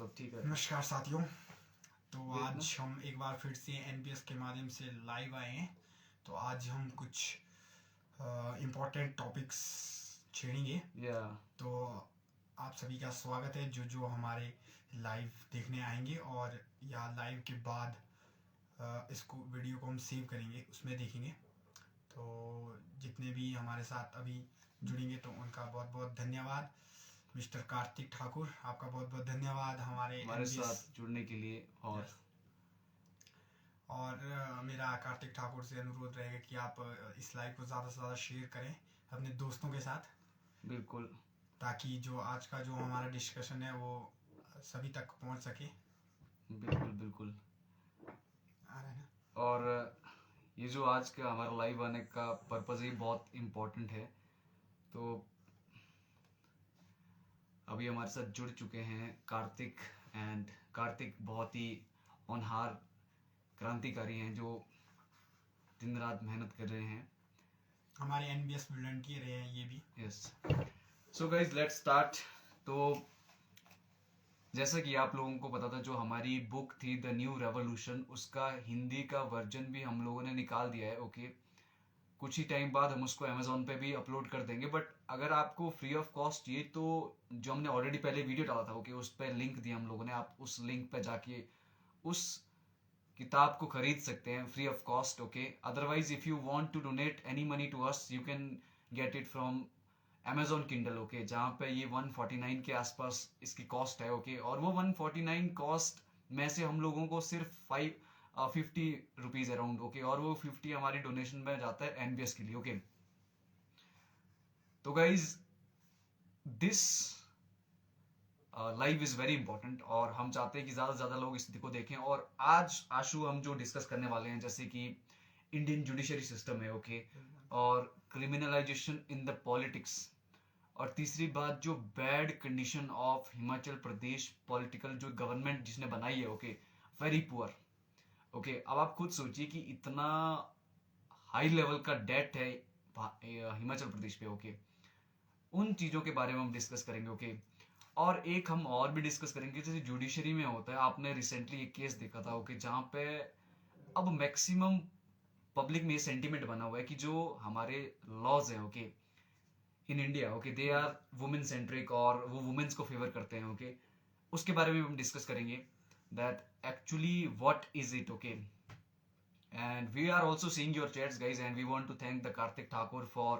सब ठीक है। नमस्कार साथियों। तो आज हम एक बार फिर से एनबीएस के माध्यम से लाइव आए हैं। तो आज हम कुछ इम्पोर्टेंट टॉपिक्स छेड़ेंगे। तो आप सभी का स्वागत है जो हमारे लाइव देखने आएंगे और या लाइव के बाद इसको वीडियो को हम सेव करेंगे, उसमें देखेंगे। तो जितने भी हमारे साथ अभी जुड़ेंगे तो उनका बहुत बहुत धन्यवाद। मिस्टर कार्तिक ठाकुर, आपका बहुत बहुत धन्यवाद हमारे साथ जुड़ने के लिए। और मेरा कार्तिक ठाकुर से अनुरोध रहेगा कि आप इस लाइव को ज़्यादा से ज़्यादा शेयर करें अपने दोस्तों के साथ, बिल्कुल, ताकि जो आज का जो हमारा डिस्कशन है वो सभी तक पहुंच सके। बिल्कुल बिल्कुल। आ रहा है ना? और ये जो आज का हमारा लाइव आने का पर्पज़ ही बहुत इम्पोर्टेंट है। तो अभी हमारे साथ जुड़ चुके हैं कार्तिक, एंड कार्तिक बहुत ही होनहार क्रांतिकारी हैं जो दिन रात मेहनत कर रहे हैं, हमारे एनबीएस वॉलंटियर हैं ये भी। Yes. So guys let's start. तो जैसा कि आप लोगों को पता था, जो हमारी बुक थी द न्यू रेवोल्यूशन, उसका हिंदी का वर्जन भी हम लोगों ने निकाल दिया है। ओके, कुछ ही टाइम बाद हम उसको अमेजोन पे भी अपलोड कर देंगे। बट अगर आपको फ्री ऑफ कॉस्ट चाहिए तो जो हमने ऑलरेडी पहले वीडियो डाला था, ओके, उस पर लिंक दिया हम लोगों ने, आप उस लिंक पे जाके उस किताब को खरीद सकते हैं free of cost. Okay, otherwise if you want to donate any money to us, you can get it from Amazon Kindle. Okay, जहाँ पे ये 149 के आसपास इसकी कॉस्ट है। ओके, और वो 149 कॉस्ट में से हम लोगों को सिर्फ 50 रुपीज अराउंड, ओके, और वो 50 हमारी डोनेशन में जाता है एनबीएस के लिए। ओके, तो guys this live is very important और हम चाहते हैं कि ज्यादा से ज्यादा लोग इस को देखें। और आज आशु हम जो डिस्कस करने वाले हैं, जैसे कि इंडियन जुडिशरी सिस्टम है, ओके, और क्रिमिनलाइजेशन इन द पॉलिटिक्स, और तीसरी बात जो bad condition of Himachal Pradesh political जो गवर्नमेंट जिसने बनाई है, ओके, वेरी पुअर। ओके, अब आप खुद सोचिए कि इतना हाई लेवल का डेट है हिमाचल प्रदेश पे। ओके, उन चीजों के बारे में हम डिस्कस करेंगे। ओके, और एक हम और भी डिस्कस करेंगे जैसे जुडिशरी में होता है। आपने रिसेंटली एक केस देखा था, ओके, जहां पे अब मैक्सिमम पब्लिक में सेंटिमेंट बना हुआ है कि जो हमारे लॉज हैं, okay, in India, okay, they are women centric और वो वुमेन्स को फेवर करते हैं। ओके, उसके बारे में हम डिस्कस करेंगे that actually what is it. Okay, and we are also seeing your chats, guys, and we want to thank the Karthik Thakur for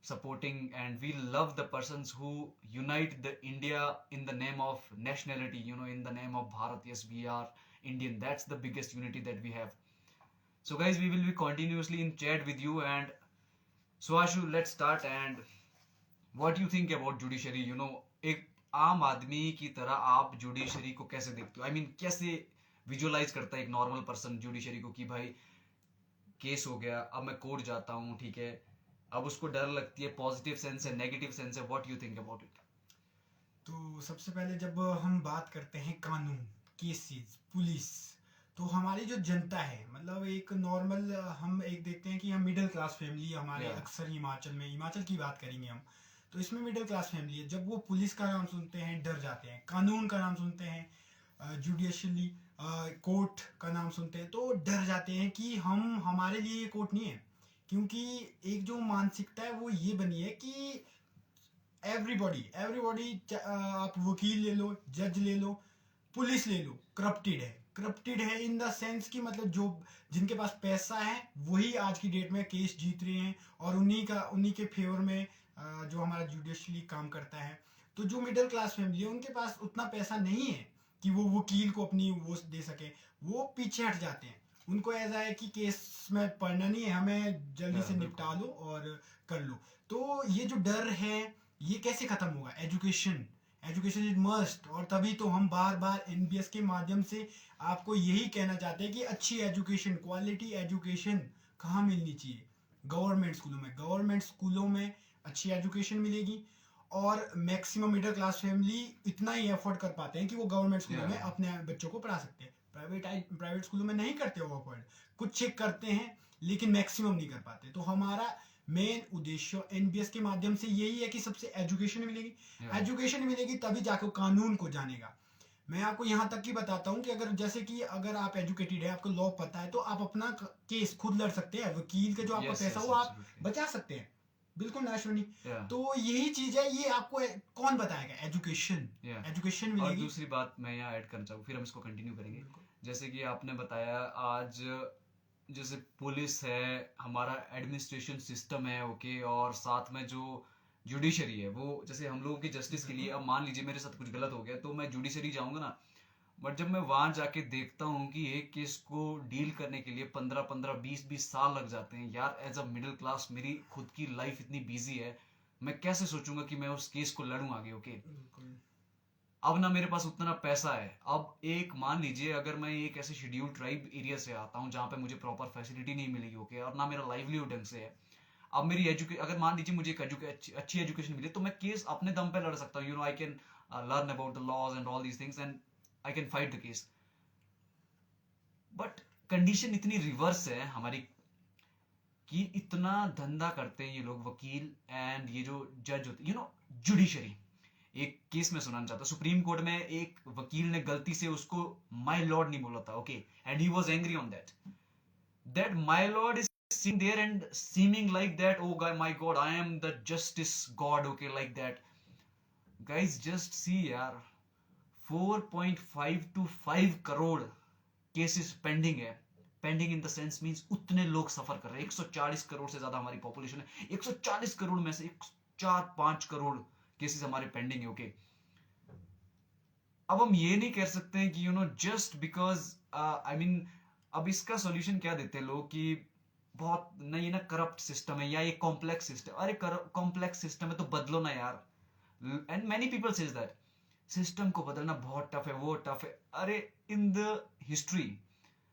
supporting, and we love the persons who unite the India in the name of nationality, you know, in the name of Bharat. Yes, we are Indian. That's the biggest unity that we have. So guys, we will be continuously in chat with you, and so Ashu, let's start. And what you think about judiciary? You know, एक आम आदमी की तरह आप judiciary को कैसे देखते हो? आई मीन कैसे विजुअलाइज करता है एक नॉर्मल पर्सन जुडिशरी को कि भाई केस हो गया, अब मैं कोर्ट जाता हूँ, ठीक है, अब उसको डर लगती है, पॉजिटिव सेंस है, नेगेटिव सेंस है, what you think about it? तो सबसे पहले जब हम बात करते हैं कानून, केसेस, पुलिस, तो हमारी जो जनता है, मतलब एक नॉर्मल, हम एक देखते हैं कि हम मिडिल क्लास फैमिली हमारे अक्सर हिमाचल की बात करेंगे हम, तो इसमें मिडिल क्लास फैमिली है। जब वो पुलिस का नाम सुनते हैं डर जाते हैं, कानून का नाम सुनते हैं, जुडिशली कोर्ट का नाम सुनते हैं तो डर जाते हैं कि हमारे लिए ये कोर्ट नहीं है। क्योंकि एक जो मानसिकता है वो ये बनी है कि एवरीबॉडी आप वकील ले लो, जज ले लो, पुलिस ले लो, करप्टेड है इन द सेंस कि मतलब जो जिनके पास पैसा है वही आज की डेट में केस जीत रहे हैं और उन्हीं के फेवर में जो हमारा जुडिशली काम करता है। तो जो मिडिल क्लास फैमिली है उनके पास उतना पैसा नहीं है कि वो वकील को अपनी वो दे सके, वो पीछे हट जाते हैं। उनको ऐसा है कि केस में पढ़ना नहीं है, हमें जल्दी से निपटा लो और कर लो। तो ये जो डर है ये कैसे खत्म होगा? Education is must. और तभी तो हम बार बार एनबीएस के माध्यम से आपको यही कहना चाहते हैं कि अच्छी एजुकेशन, क्वालिटी एजुकेशन कहाँ मिलनी चाहिए? गवर्नमेंट स्कूलों में अच्छी एजुकेशन मिलेगी और मैक्सिमम मिडिल क्लास फैमिली इतना ही अफोर्ड कर पाते हैं कि वो गवर्नमेंट स्कूलों में अपने बच्चों को पढ़ा सकते हैं। प्राइवेट स्कूलों में नहीं करते वो अफोर्ड, कुछ चेक करते हैं लेकिन मैक्सिमम नहीं कर पाते। तो हमारा मेन उद्देश्य एनबीएस के माध्यम से यही है कि सबसे एजुकेशन मिलेगी तभी जाके कानून को जानेगा। मैं आपको यहाँ तक की बताता हूँ कि अगर जैसे कि अगर आप एजुकेटेड है, आपको लॉ पता है, तो आप अपना केस खुद लड़ सकते हैं। वकील का जो आपका Yes, पैसा yes, वो आप absolutely. बचा सकते हैं, बिल्कुल नेचुरली। Yeah, तो यही चीज है, ये आपको कौन बताएगा? Education, yeah. एजुकेशन और मिलेगी। दूसरी बात मैं यहाँ ऐड करना चाहूँ, फिर हम इसको कंटिन्यू करेंगे। बिल्कुल जैसे कि आपने बताया आज, जैसे पुलिस है, हमारा एडमिनिस्ट्रेशन सिस्टम है, ओके, और साथ में जो जुडिशरी है, वो जैसे हम लोगों की जस्टिस के लिए, अब मान लीजिए मेरे साथ कुछ गलत हो गया तो मैं जुडिशरी जाऊंगा ना, बट जब मैं वहां जाके देखता हूँ कि एक केस को डील करने के लिए 15-15 20-20 साल लग जाते हैं यार, एज अ मिडिल क्लास मेरी खुद की लाइफ इतनी बिजी है, मैं कैसे सोचूंगा कि मैं उस केस को लड़ूं आगे, ओके। बिल्कुल अब ना मेरे पास उतना पैसा है। अब एक मान लीजिए अगर मैं एक ऐसे शेड्यूल ट्राइब एरिया से आता हूँ जहाँ पे मुझे प्रॉपर फैसिलिटी नहीं मिलेगी, ओके, और ना मेरा लाइवलीहुड ढंग से है। अब मेरी अगर मान लीजिए मुझे एक अच्छी एजुकेशन मिले तो मैं केस अपने दम पे लड़ सकता हूँ, I can learn about the laws and all these things and I can fight the case. But condition इतनी रिवर्स है हमारी कि इतना धंधा करते हैं ये लोग, वकील एंड ये जो जज होते, जुडिशरी। एक केस में सुनाना चाहता हूँ, सुप्रीम कोर्ट में एक वकील ने गलती से उसको माय लॉर्ड नहीं बोला था, okay, and he was angry on that my Lord is sitting there and seeming like that, oh guy, my god, I am the justice god, okay, like that. Guys, just see यार, 4.5 to 5 crore cases pending है। Pending in the sense means उतने लोग सफर कर रहे हैं। 140 करोड़ से ज्यादा हमारी पॉपुलेशन है, 140 करोड़ में से 4-5 करोड़ केसेस हमारे पेंडिंग है, ओके। अब हम ये नहीं कह सकते हैं कि जस्ट बिकॉज आई मीन, अब इसका सॉल्यूशन क्या देते हैं लोग कि बहुत नहीं ना, करप्ट सिस्टम है या ये कॉम्प्लेक्स सिस्टम। अरे कॉम्प्लेक्स सिस्टम है तो बदलो ना यार। And many people says that system को बदलना बहुत टफ है, वो टफ है। अरे in the history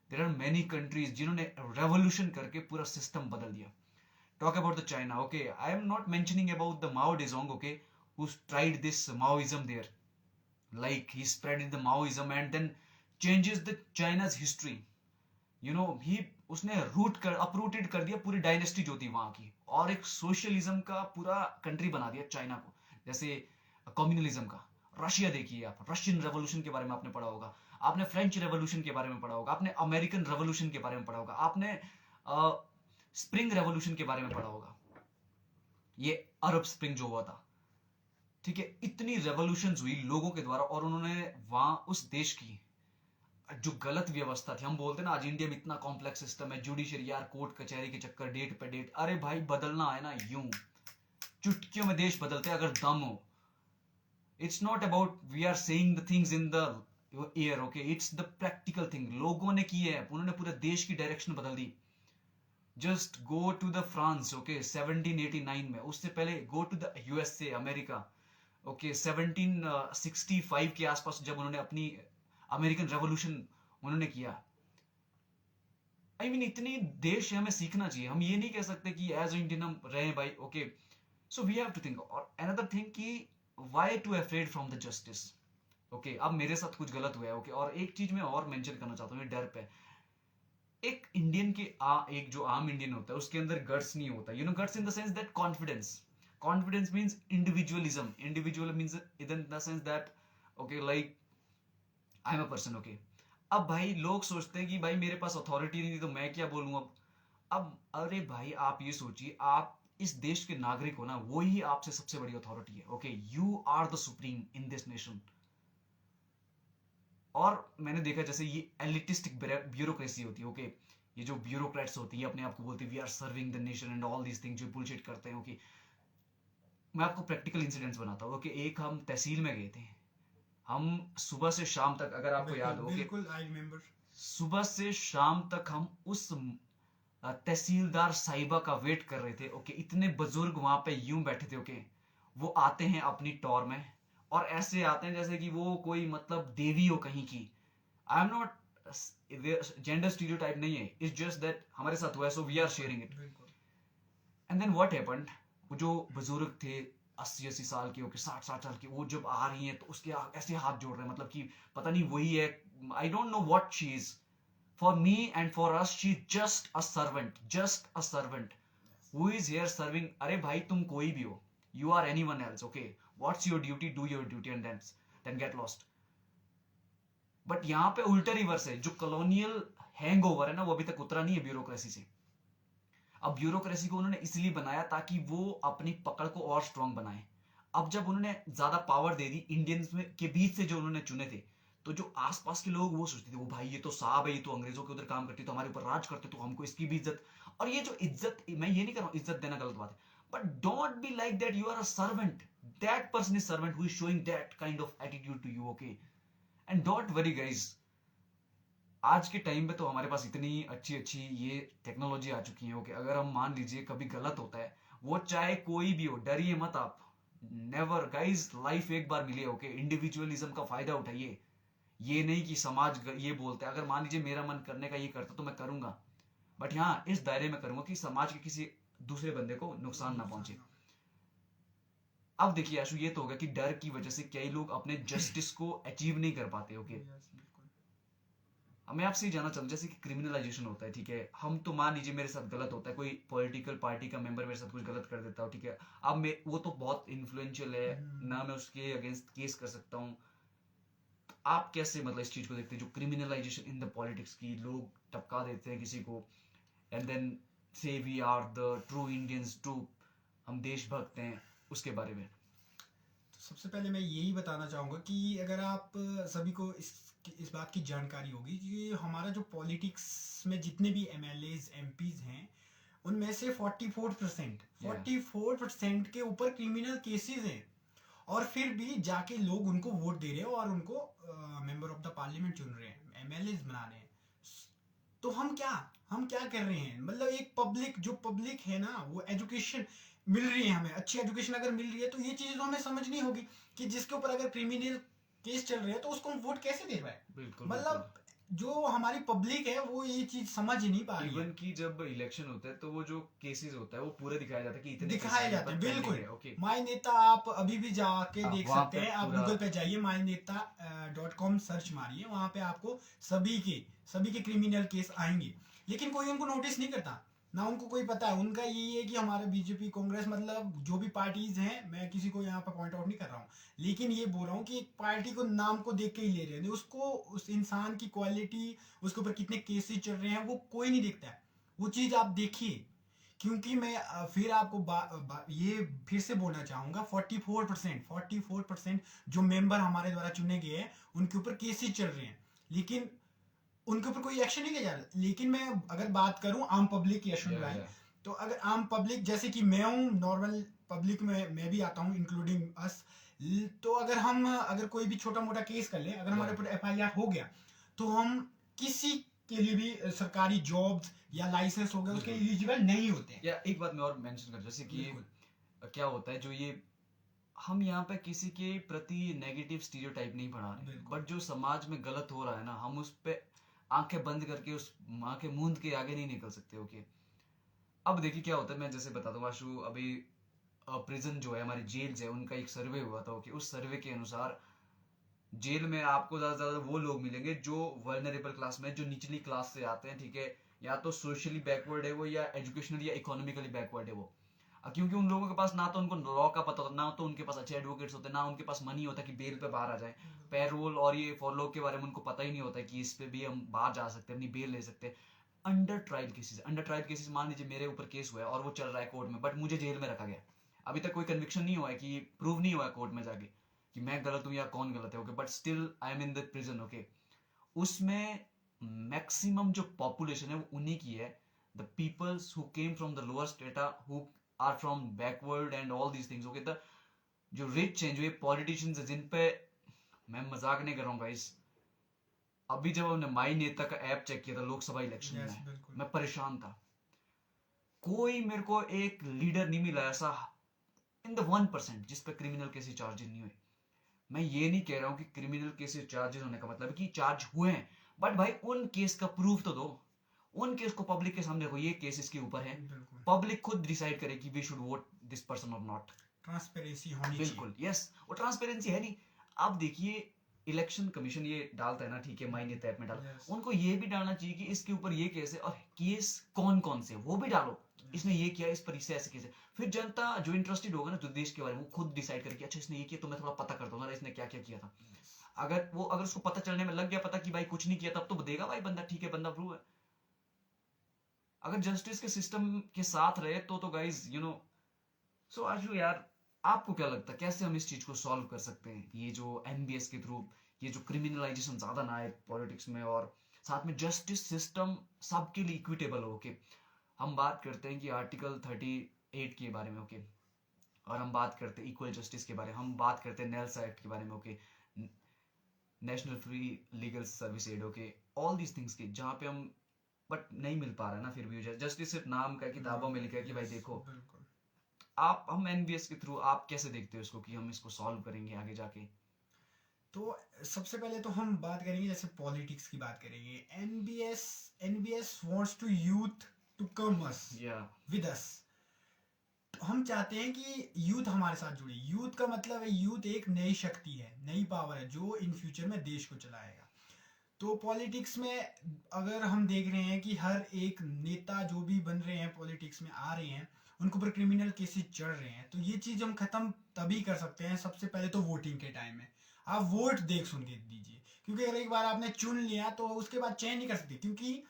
there are many countries जिन्होंने रेवोल्यूशन करके पूरा सिस्टम बदल दिया। Talk about the China, okay, I am not mentioning about the Mao Zedong, okay, who tried this Maoism there, like he spread the Maoism and then changes the China's history, he उसने uprooted कर दिया पूरी dynasty जो थी वहां की, और एक सोशलिज्म का पूरा कंट्री बना दिया चाइना को, जैसे कम्युनलिज्म का। रशिया देखिए आप, रशियन रेवोल्यूशन के बारे में आपने पढ़ा होगा, आपने फ्रेंच रेवोल्यूशन के बारे में पढ़ा होगा, आपने अमेरिकन रेवोल्यूशन के बारे में पढ़ा होगा, आपने स्प्रिंग रेवोल्यूशन के बारे में पढ़ा होगा, ये अरब स्प्रिंग जो हुआ था, ठीक है। इतनी रेवोल्यूशन हुई लोगों के द्वारा, और उन्होंने वहां उस देश की जो गलत व्यवस्था थी, हम बोलते हैं ना आज इंडिया में इतना कॉम्प्लेक्स सिस्टम है, जुडिशरी यार, कोर्ट कचहरी के चक्कर, डेट पे डेट। अरे भाई बदलना है ना यूं, चुटकियों में देश बदलते अगर दम हो। It's not about we are saying the things in the air, okay, it's the practical thing लोगों ने की है, उन्होंने पूरे देश की डायरेक्शन बदल दी। Just go to the France, okay, 1789 में, उससे पहले go to the USA, America, okay, 1765 के आसपास जब उन्होंने अपनी अमेरिकन रेवोल्यूशन उन्होंने किया। आई मीन इतनी देश है, हमें सीखना चाहिए। हम ये नहीं कह सकते कि एज इंडियन हम रहे भाई, okay, so we have to think. और अनदर थिंग कि why to afraid from the justice, okay. अब मेरे साथ कुछ गलत हुआ है, ओके, और एक चीज मैं और मेंशन करना चाहता हूँ, डर पे एक इंडियन के एक जो आम इंडियन होता है उसके अंदर गट्स नहीं होता, guts in the sense that confidence means individualism, individual means in the sense that, okay, like I am a person, okay. अब भाई लोग सोचते हैं कि भाई मेरे पास अथॉरिटी नहीं थी तो मैं क्या बोलूं अब अरे भाई आप ये सोचिए, आप इस देश के नागरिक हो ना, वो ही आपसे सबसे बड़ी अथॉरिटी है, okay, you are the supreme in this nation. और मैंने देखा जैसे ये एलिटिस्टिक ब्यूरोक्रेसी होती है, ओके, ये जो ब्यूरोक्रेट्स होती है अपने आप को बोलते हैं we are serving the nation and all these things, जो बुलशिट करते हैं, ओके। मैं आपको प्रैक्टिकल इंसिडेंट्स बनाता हूँ, ओके। एक हम तहसील में गए थे, हम सुबह से शाम तक, अगर आपको याद हो, बिल्कुल आई रिमेम्बर, सुबह से शाम तक हम उस तहसीलदार साहिबा का वेट कर रहे थे, ओके। इतने बुजुर्ग वहां पे यूं बैठे थे, ओके। वो आते हैं अपनी टॉर में, और ऐसे आते हैं जैसे कि वो कोई मतलब देवी हो कहीं की। I am not gender stereotype नहीं है, इट्स जस्ट दैट हमारे साथ हुआ है, so we are sharing it. And then what happened, वो जो बुजुर्ग थे 80-80 साल के, ओके, 60-60 साल के, वो जब आ रही हैं तो उसके ऐसे हाथ जोड़ रहे हैं, मतलब कि पता नहीं वही है। I don't know what she is, for me and for us she just a servant who is here serving. अरे भाई तुम कोई भी हो, you are anyone else, okay, what's your duty, do your duty and then get lost. But यहाँ पे उल्टा reverse है, जो कॉलोनियल हैंगओवर है ना वो अभी तक उतरा नहीं है ब्यूरोक्रेसी से। अब ब्यूरोक्रेसी को उन्होंने इसलिए बनाया ताकि वो अपनी पकड़ को और स्ट्रांग बनाए। अब जब उन्होंने ज्यादा पावर दे दी इंडियंस में के बीच से जो उन्होंने चुने थे, तो जो आसपास के लोग वो सोचते थे वो भाई ये तो साहब है, ये तो अंग्रेजों के उधर काम करते, तो हमारे ऊपर राज करते, तो हमको इसकी भी इज्जत। और ये जो इज्जत, मैं ये नहीं कर रहा हूं इज्जत देना गलत बात है, but don't be like that you are a servant, that person is servant who is showing that kind of attitude to you, okay. And don't worry guys, आज के टाइम पे तो हमारे पास इतनी अच्छी अच्छी ये टेक्नोलॉजी आ चुकी है, ओके। अगर हम मान लीजिए कभी गलत होता है, वो चाहे कोई भी हो, डरिए मत आप। नेवर गाइस, लाइफ एक बार मिली है, ओके। इंडिविजुअलिज्म का फायदा उठाइए। ये नहीं कि समाज ये बोलता है, अगर मान लीजिए मेरा मन करने का ये करता तो मैं करूंगा, बट हाँ इस दायरे में करूंगा कि समाज के किसी दूसरे बंदे को नुकसान ना पहुंचे। अब देखिए आशु, ये तो होगा कि डर की वजह से कई लोग अपने जस्टिस को अचीव नहीं कर पाते, ओके। अब मैं आपसे ये जानना चाहूँ, जैसे कि क्रिमिनलाइजेशन होता है, ठीक है, हम तो मान लीजिए मेरे साथ गलत होता है, कोई पॉलिटिकल पार्टी का मेंबर मेरे साथ कुछ गलत कर देता हो, ठीक है। अब मैं, वो तो बहुत इन्फ्लुएंशियल है ना, मैं उसके अगेंस्ट केस कर सकता हूँ। तो आप कैसे मतलब इस चीज को देखते हैं, जो क्रिमिनलाइजेशन इन द पॉलिटिक्स की, लोग टपका देते हैं किसी को एंड देन से we are the true Indians, true, हम देशभक्त हैं, उसके बारे में? तो सबसे पहले मैं यही बताना चाहूँगा कि अगर आप सभी को इस बात की जानकारी होगी कि हमारा जो पॉलिटिक्स में जितने भी एमएलएज एमपीज हैं, उनमें से 44% के ऊपर क्रिमिनल केसेस हैं, और फिर भी जाके लोग उनको वोट दे रहे हैं और उनको मेंबर ऑफ द पार्लियामेंट चुन रहे हैं, एमएलएज बना रहे हैं। तो हम क्या कर रहे हैं, मतलब एक पब्लिक है ना, वो एजुकेशन मिल रही है, हमें अच्छी एजुकेशन अगर मिल रही है, तो ये चीज तो हमें समझनी होगी कि जिसके ऊपर अगर क्रिमिनल केस चल रहे हैं तो उसको हम वोट कैसे दे रहा है। बिल्कुल, मतलब जो हमारी पब्लिक है वो ये चीज समझ ही नहीं पा रही है। इवन की जब इलेक्शन होता है तो वो जो केसेस होता है वो पूरे दिखाया जाता है कि इतने दिखाए जाते हैं, बिल्कुल। ओके। माई नेता आप अभी भी जाके देख वहाँ सकते पे हैं, आप पूरा- गूगल पे जाइए, माई नेता .com सर्च मारिए, वहां पे आपको सभी के क्रिमिनल केस आएंगे, लेकिन कोई उनको नोटिस नहीं करता ना, उनको कोई पता है। उनका यही है कि हमारे बीजेपी कांग्रेस, मतलब जो भी पार्टीज हैं, मैं किसी को यहाँ पर पॉइंट आउट नहीं कर रहा हूँ, लेकिन ये बोल रहा हूँ कि एक पार्टी को नाम को देख के ही ले रहे हैं, उसको उस इंसान की क्वालिटी, उसके ऊपर कितने केसेस चल रहे हैं वो कोई नहीं देखता है। वो चीज आप देखिए, क्योंकि मैं फिर आपको ये फिर से बोलना चाहूंगा, 44% जो मेंबर हमारे द्वारा चुने गए हैं उनके ऊपर केसेस चल रहे हैं, लेकिन उनके ऊपर कोई एक्शन नहीं लिया जा रहा। लेकिन मैं अगर बात करूं आम पब्लिक की, अश्विन भाई, तो अगर आम पब्लिक, जैसे कि मैं हूं नॉर्मल पब्लिक में, मैं भी आता हूं इंक्लूडिंग अस, तो अगर कोई भी छोटा मोटा केस कर ले, अगर हमारे ऊपर एफआईआर हो गया, तो हम किसी के लिए भी सरकारी जॉब्स या लाइसेंस हो गया उसके एलिजिबल नहीं होते। या एक बात मैं और मेंशन कर, जैसे कि क्या होता है, जो ये हम यहाँ पे किसी के प्रति नेगेटिव स्टीरियोटाइप नहीं बढ़ा रहे, बट जो समाज में गलत हो रहा है ना, हम उस पे आंखें बंद करके, उस आंखें मूंद के आगे नहीं निकल सकते, ओके। अब देखिए क्या होता है, मैं जैसे बताता हूँ आशु, अभी प्रिजन जो है, हमारी जेल्स है, उनका एक सर्वे हुआ था, ओके। उस सर्वे के अनुसार जेल में आपको ज्यादा से ज्यादा वो लोग मिलेंगे जो वर्नरेबल क्लास में, जो निचली क्लास से आते हैं, ठीक है, या तो सोशली बैकवर्ड है वो, या एजुकेशनली या इकोनॉमिकली बैकवर्ड है वो। क्योंकि उन लोगों के पास ना तो उनको लॉ का पता होता, ना तो उनके पास अच्छे एडवोकेट्स होते, ना उनके पास मनी होता कि बेल पे बाहर आ जाए। पैरोल और ये फॉलो के बारे में उनको पता ही नहीं होता कि इस पे भी हम बाहर जा सकते हैं, अपनी बेल ले सकते हैं। अंडर ट्रायल केसेस, मान लीजिए मेरे ऊपर केस हुआ है और वो चल रहा है कोर्ट में, बट मुझे जेल में रखा गया, अभी तक कोई कन्विक्शन नहीं हुआ है, कि प्रूव नहीं हुआ है कोर्ट में जाके कि मैं गलत हूं या कौन गलत है, okay, but still I am in the prison, okay. उसमें मैक्सिमम जो पॉपुलेशन है वो उन्हीं की है, the peoples who came from the lower strata, who are from backward and all these things, okay. The जो रिच हैं, जो ये पॉलिटिशियंस हैं, जिन पे मैं मजाक नहीं कर रहा हूँ गाइस, अभी जब हमने माई नेता का ऐप चेक किया था लोकसभा इलेक्शन में, मैं परेशान था। कोई मेरे को एक लीडर नहीं मिला ऐसा इन द 1% जिस पे क्रिमिनल केसेस चार्जेस नहीं हुए। मैं ये नहीं कह रहा हूं कि क्रिमिनल केसेस चार्जेस होने का मतलब है कि चार्ज हुए हैं, बट भाई उन केस का प्रूफ तो दो, उन केस को पब्लिक के सामने रखो, ये केस इसके ऊपर है, पब्लिक खुद डिसाइड करे कि we should vote this person और नॉट। ट्रांसपेरेंसी होनी चाहिए, बिल्कुल, यस। वो ट्रांसपेरेंसी है नहीं। आप देखिए इलेक्शन कमीशन ये डालता है ना, ठीक है, माई नेता ऐप में डालो, उनको ये भी डालना चाहिए कि इसके ऊपर ये केस है और केस कौन कौन से, वो भी डालो, इसने ये किया, इस पर इससे ऐसे केस है। फिर जनता जो इंटरेस्टेड होगा ना, जो देश के बारे में, वो खुद डिसाइड करके अच्छा इसने ये किया तो मैं थोड़ा पता करता हूँ ना इसने क्या क्या किया था। अगर उसको पता चलने में लग गया पता कि भाई कुछ नहीं किया, तब तो देगा भाई बंदा, ठीक है बंदा प्रूव है। अगर जस्टिस के सिस्टम के साथ रहे तो गाइज सो आशु यार, आपको क्या लगता है कैसे हम इस चीज को सॉल्व कर सकते हैं, ये जो एनबीएस के थ्रू ये जो क्रिमिनलाइजेशन ज्यादा ना आए पॉलिटिक्स में, और साथ में जस्टिस सिस्टम सबके लिए इक्विटेबल हो। ओके, हम बात करते हैं कि आर्टिकल 38 के बारे में, ओके, और हम बात करते हैं इक्वल जस्टिस के बारे में, हम बात करते हैं नेल्स एक्ट के बारे में, okay, national free legal service aid, okay, all these things की, जहाँ पे हम बट नहीं मिल पा रहा है ना, फिर भी जस्टिस सिर्फ नाम का किताबों में लिखा है कि भाई देखो, आप हम एनबीएस के थ्रू आप कैसे देखते हो इसको कि हम इसको सॉल्व करेंगे आगे जाके? तो सबसे पहले तो हम बात करेंगे, जैसे पॉलिटिक्स की बात करेंगे, NBS NBS wants to youth to come us with us. हम चाहते हैं कि यूथ हमारे साथ जुड़े। यूथ का मतलब है, यूथ एक नई शक्ति है, नई पावर है जो इन फ्यूचर में देश को चलाएगा। तो पॉलिटिक्स में अगर हम देख रहे हैं कि हर एक नेता जो भी बन रहे हैं पॉलिटिक्स में आ रहे हैं, उनके ऊपर क्रिमिनल केसेस चढ़ रहे हैं, तो ये चीज हम खत्म तभी कर सकते हैं, सबसे पहले तो वोटिंग के टाइम में आप वोट देख सुन के दीजिए, क्योंकि अगर एक बार आपने चुन लिया तो उसके बाद चेंज नहीं कर सकते, क्योंकि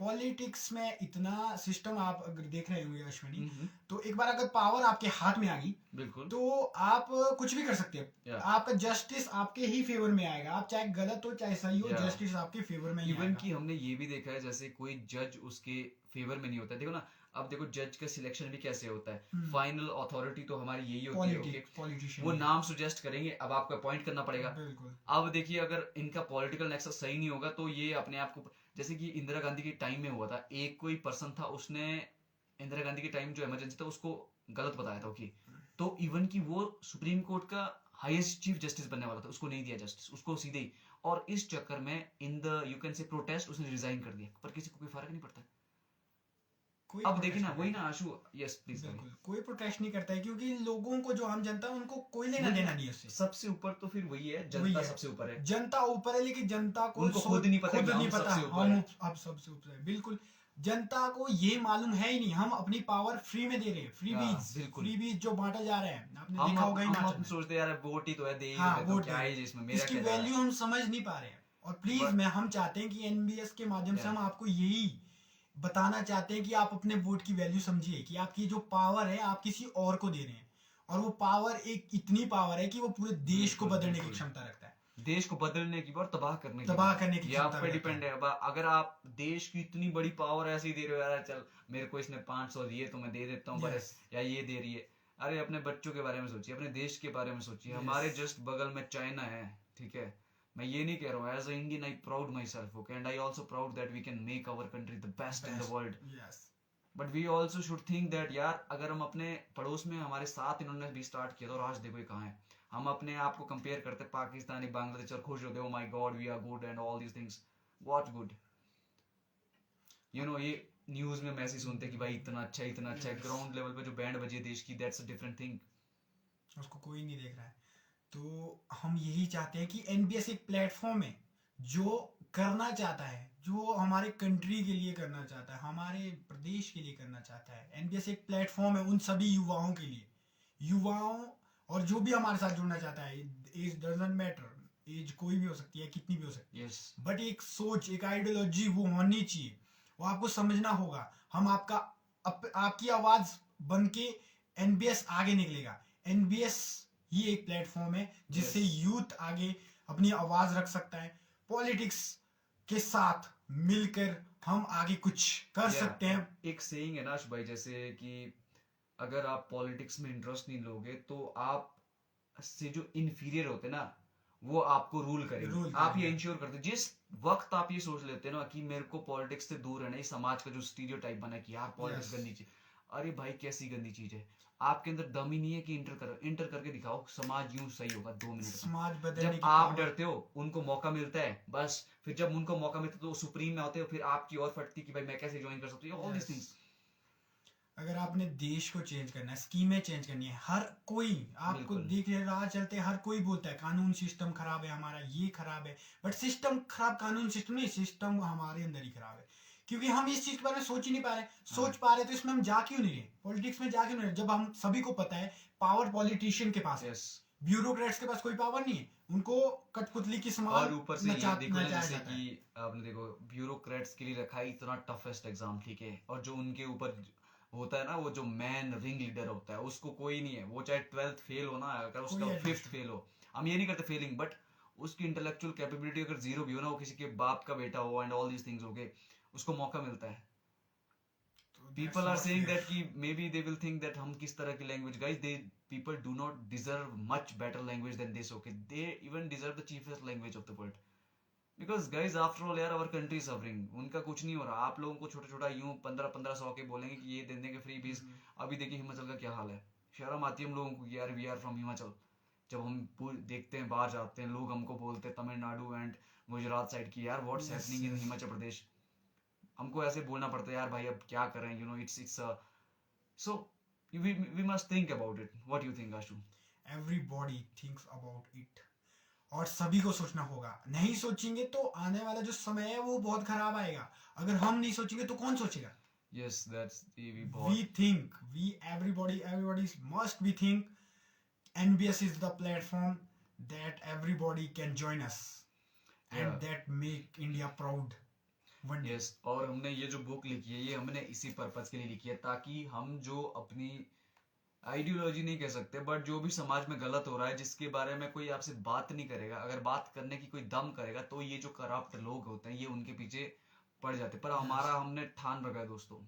पॉलिटिक्स में इतना सिस्टम आप अगर देख रहे होंगे अश्विनी, तो एक बार अगर पावर आपके हाथ में आ गई, बिल्कुल, तो आप कुछ भी कर सकते हैं। आपका जस्टिस आपके ही फेवर में आएगा, आप चाहे गलत हो चाहे सही हो, जस्टिस आपके फेवर में ही इवन आएगा। कि हमने ये भी देखा है जैसे कोई जज उसके फेवर में नहीं होता, देखो ना, अब देखो जज का सिलेक्शन भी कैसे होता है, फाइनल अथॉरिटी तो हमारी यही होती है, पॉलिटिशियन वो नाम सुजेस्ट करेंगे, अब आपको अपॉइंट करना पड़ेगा। अब देखिए अगर इनका पॉलिटिकल नेक्सस सही नहीं होगा तो ये अपने आप को, जैसे कि इंदिरा गांधी के टाइम में हुआ था, एक कोई पर्सन था, उसने इंदिरा गांधी के टाइम जो इमरजेंसी था उसको गलत बताया था, ओके, तो इवन कि वो सुप्रीम कोर्ट का हाईएस्ट चीफ जस्टिस बनने वाला था, उसको नहीं दिया जस्टिस, उसको सीधे ही, और इस चक्कर में in the you can say protest उसने रिजाइन कर दिया, पर किसी को कोई फर्क नहीं पड़ता। अब देखिए ना, वही ना आशु, यस प्लीज, बिल्कुल कोई प्रोटेस्ट नहीं करता है, क्योंकि लोगों को, जो आम जनता है, उनको कोई लेना देना नहीं है उससे। सबसे ऊपर तो फिर वही है, जनता सबसे ऊपर है, जनता ऊपर है, लेकिन जनता को उनको खुद नहीं पता कि हम सबसे ऊपर हैं। हम सबसे ऊपर है, बिल्कुल। जनता को ये मालूम है ही नहीं, हम अपनी पावर फ्री में दे रहे हैं, फ्री बीज जो बांटा जा रहा है, आपने देखा होगा ही। हम सोचते हैं यार वोट ही तो है, दे ही देता हूं, क्या है इसमें, मेरा इसकी वैल्यू हम समझ नहीं पा रहे हैं। और प्लीज मैं हम चाहते हैं कि एनबीएस के माध्यम से हम आपको यही बताना चाहते हैं कि आप अपने वोट की वैल्यू समझिए, कि आपकी जो पावर है आप किसी और को दे रहे हैं, और वो पावर एक इतनी पावर है कि वो पूरे देश को बदलने की क्षमता रखता है, देश को बदलने की और तबाह करने की क्षमता आप पे डिपेंड है। अगर आप देश की इतनी बड़ी पावर ऐसे ही दे रहे हो, यार चल मेरे को इसने 500 दिए तो मैं दे देता हूँ, या ये दे रही है, अरे अपने बच्चों के बारे में सोचिए, अपने देश के बारे में सोचिए। हमारे जस्ट बगल में चाइना है, ठीक है, मैं ये नहीं कह रहा हूँ, as a Indian I proud myself, okay, and I also proud that we can make our country the best in the world, but we also should think that यार अगर हम अपने पड़ोस में, हमारे साथ इन्होंने भी स्टार्ट किया था और आज देखो ये कहाँ है, हम अपने आप को कंपेयर करते पाकिस्तानी, बांग्लादेश, और खुश होते, oh my god we are good and all these things, what good, ये न्यूज में मैसेज सुनते कि भाई इतना अच्छा है, ग्राउंड लेवल पे जो बैंड बजे देश की, दैट्स अ डिफरेंट थिंग, उसको कोई नहीं देख रहा है। तो हम यही चाहते हैं कि एनबीएस एक प्लेटफॉर्म है जो करना चाहता है, जो हमारे कंट्री के लिए करना चाहता है, हमारे प्रदेश के लिए करना चाहता है। एनबीएस एक प्लेटफॉर्म है उन सभी युवाओं के लिए, युवाओं और जो भी हमारे साथ जुड़ना चाहता है, एज डजंट मैटर, एज कोई भी हो सकती है, कितनी भी हो सकती है, बट एक सोच, एक आइडियोलॉजी वो होनी चाहिए, वो आपको समझना होगा। हम आपकी आवाज बन के एनबीएस आगे निकलेगा। एनबीएस ही एक प्लेटफॉर्म है जिससे यूथ आगे अपनी आवाज रख सकता है। पॉलिटिक्स के साथ मिलकर हम आगे कुछ कर सकते हैं। एक सेइंग है ना भाई, जैसे कि अगर आप पॉलिटिक्स में इंटरेस्ट नहीं लोगे तो आप से जो इन्फीरियर होते ना वो आपको रूल करेंगे। आप ये इंश्योर करते, जिस वक्त आप ये सोच लेते ना कि मेरे को पॉलिटिक्स से दूर रहना, इस समाज का जो स्टीरियोटाइप बना कि यार पॉलिटिक्स गंदी चीज, अरे भाई कैसी गंदी चीज है, आपके अंदर दम ही नहीं है कि इंटर करके दिखाओ, समाज यूं सही होगा 2 मिनट में। समाज बदलने जब आप डरते हो, उनको मौका मिलता है बस, फिर जब उनको मौका मिलता है तो सुप्रीम में होते हो, फिर आपकी और फटती कि भाई मैं कैसे ज्वाइन कर सकती हूँ, ऑल दिस थिंग्स। अगर आपने देश को चेंज करना है, स्कीमें चेंज करनी है, हर कोई आपको देख रहा चलते, हर कोई बोलता है कानून सिस्टम खराब है हमारा, ये खराब है, बट सिस्टम खराब, कानून सिस्टम नहीं, सिस्टम हमारे अंदर ही खराब है, क्योंकि हम इस चीज के बारे में सोच ही नहीं पा रहे। सोच पा रहे तो इसमें हम जा क्यों नहीं रहे, पॉलिटिक्स में जा क्यों नहीं रहे, जब हम सभी को पता है पावर पॉलिटिशियन के पास है, ब्यूरोक्रेट्स के पास कोई पावर नहीं है, उनको कठपुतली की और समान ऊपर से ये देखो ना, नचाया जैसे जाता है। कि आपने देखो ब्यूरोक्रेट्स के लिए रखा है इतना टफेस्ट एग्जाम, ठीक है, और जो उनके ऊपर होता है ना, वो जो मैन रिंग लीडर होता है, उसको कोई नहीं है, वो चाहे 12th फेल हो ना, अगर कोई उसका एडजस्ट 5th फेल हो, हम ये नहीं करते फेलिंग, बट उसकी इंटेलेक्चुअल कैपेबिलिटी अगर जीरो भी हो ना, वो किसी के बाप का बेटा हो एंड ऑल दीज थिंग्स हो गए, उसको मौका मिलता है। तो that's people are not saying fair. That कि may be they will think that हम किस तरह की language, guys they people do not deserve much better language than this, okay, they even deserve the cheapest language of the world, because guys after all यार, our country suffering, उनका कुछ नहीं हो रहा, आप लोगों को छोटा छोटा यूं 1500 के बोलेंगे कि ये दे देंगे फ्री बीस। अभी देखिए हिमाचल का क्या हाल है, शर्म आती है हम लोगों को कि यार वी आर फ्रॉम हिमाचल, जब हम देखते हैं बाहर जाते हैं, लोग हमको बोलते हैं तमिलनाडु एंड गुजरात साइड की, यार what's yes happening in yes. Himachal Pradesh, हमको ऐसे बोलना पड़ता है यार भाई अब क्या करें, you know, it's so we must think about it, what you think Ashu? Everybody thinks about it, और सभी को सोचना होगा। नहीं सोचेंगे तो आने वाला जो समय है वो बहुत खराब आएगा। अगर हम नहीं सोचेंगे तो कौन सोचेगा? यस दैट्स वी We बहुत think, we everybody must be think NBS is the platform that everybody can join us, या and that make India proud one day. Yes, और हमने ये जो बुक लिखी है, ये हमने इसी पर्पज के लिए लिखी है, ताकि हम जो अपनी आइडियोलॉजी नहीं कह सकते, बट जो भी समाज में गलत हो रहा है, जिसके बारे में कोई आपसे बात नहीं करेगा, अगर बात करने की कोई दम करेगा, तो ये जो करप्ट लोग होते हैं ये उनके पीछे पड़ जाते हैं। पर Yes. हमारा हमने ठान रखा है दोस्तों,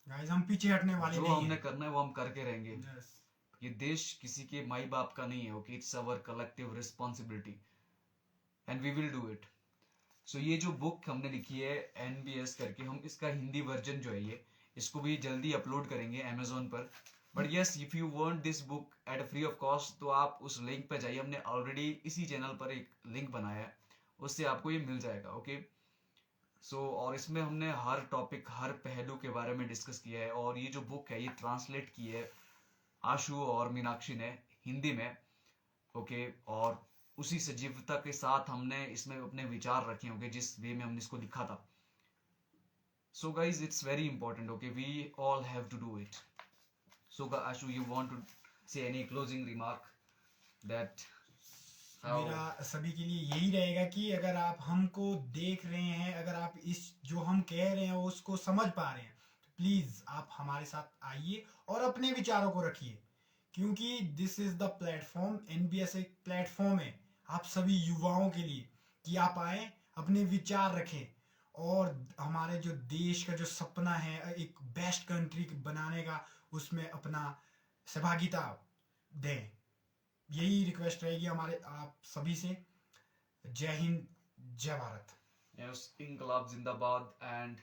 Guys, हम पीछे हटने वाले जो नहीं हमने हैं। करना है वो हम करके रहेंगे। Yes. ये देश किसी के माई बाप का नहीं है, okay, it's our collective responsibility and we will do it. So ये जो बुक हमने लिखी है NBS करके, हम इसका हिंदी वर्जन जो है ये, इसको भी जल्दी अपलोड करेंगे अमेजोन पर। But yes, if you want this book at a free of cost, तो आप उस लिंक पे जाइए, हमने ऑलरेडी इसी चैनल पर एक लिंक बनाया है, उससे आपको ये मिल जाएगा, ओके। सो और इसमें हमने हर टॉपिक, हर पहलू के बारे में डिस्कस किया है, और ये जो बुक है ये ट्रांसलेट की है आशु और मीनाक्षी ने हिंदी में, ओके, और उसी सजीवता के साथ हमने इसमें अपने विचार रखे होंगे जिस वे में हमने इसको लिखा था। So guys it's very important, okay, we all have to do it. So Ashu, you want to say any closing remark that how? मेरा सभी के लिए यही रहेगा कि अगर आप हमको देख रहे हैं, अगर आप इस जो हम कह रहे हैं उसको समझ पा रहे हैं, तो प्लीज आप हमारे साथ आइए और अपने विचारों को रखिए, क्योंकि this is the platform. NBS एक प्लेटफॉर्म है आप सभी युवाओं के लिए, कि आप आए, अपने विचार रखें, और हमारे जो देश का जो सपना है एक बेस्ट कंट्री बनाने का, उसमें अपना सहभागिता दें। यही रिक्वेस्ट रहेगी हमारे आप सभी से। जय हिंद, जय भारत। यस, इंकलाब जिंदाबाद and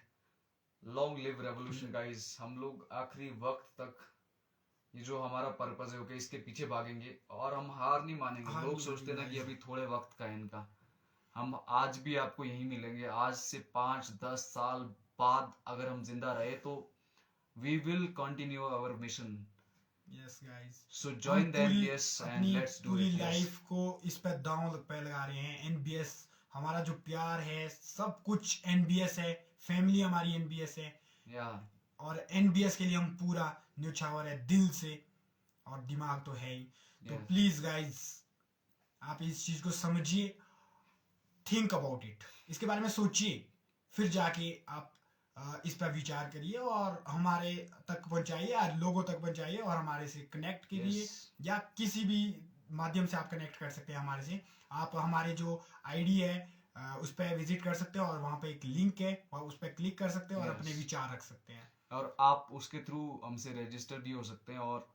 long live revolution guys. हम लोग आखिरी वक्त तक ये जो हमारा पर्पस है, ओके, इसके पीछे भागेंगे और हम हार नहीं मानेंगे। हार लोग नहीं सोचते हैं ना मानेंगे कि guys। अभी थोड़े वक्त का है इनका, हम आज भी आपको यहीं मिलेंगे। आज से 5-10 साल बाद अगर हम जिंदा रहे तो we will continue our mission. Yes guys, so हम जॉइन द पूरी NBS एंड अपनी लेट्स डू पूरी इट। यस, लाइफ को इस पे दांव पे लगा रहे हैं। NBS हमारा जो प्यार है, सब कुछ NBS है, फैमिली हमारी NBS है, या और NBS के लिए हम पूरा न्यौछावर है दिल से, और दिमाग तो है ही। तो यस, प्लीज गाइस, आप इस चीज को समझिए, थिंक अबाउट इट, इसके बारे में सोचिए, फिर जाके आप इस पर विचार करिए और हमारे तक पहुंचाइए, या लोगों तक पहुंचाइए, और हमारे से कनेक्ट कीजिए, यस, या किसी भी माध्यम से आप कनेक्ट कर सकते हैं हमारे से। आप हमारे जो ID है उस पर विजिट कर सकते हैं, और वहाँ पे एक लिंक है, और उस पर क्लिक कर सकते हैं और Yes. अपने विचार रख सकते हैं। और आप उसके थ्रू हमसे रजिस्टर भी हो सकते हैं, और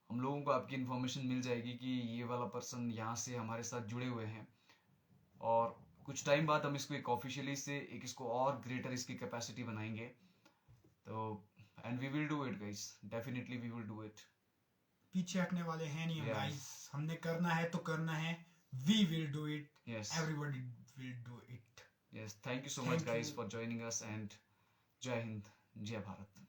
हम लोगों को आपकी इन्फॉर्मेशन मिल जाएगी कि ये वाला पर्सन यहाँ से हमारे साथ जुड़े हुए हैं, और कुछ टाइम बाद हम इसको एक ऑफिशियली से एक इसको और ग्रेटर इसकी कैपेसिटी बनाएंगे। तो and we will do it guys, definitely we will do it. पीछे हटने वाले हैं नहीं हम Yes. गाइस, हमने करना है तो करना है। We will do it, yes, everybody will do it. Yes, thank you so Thank much guys you. For joining us and Jai Hind, जय भारत।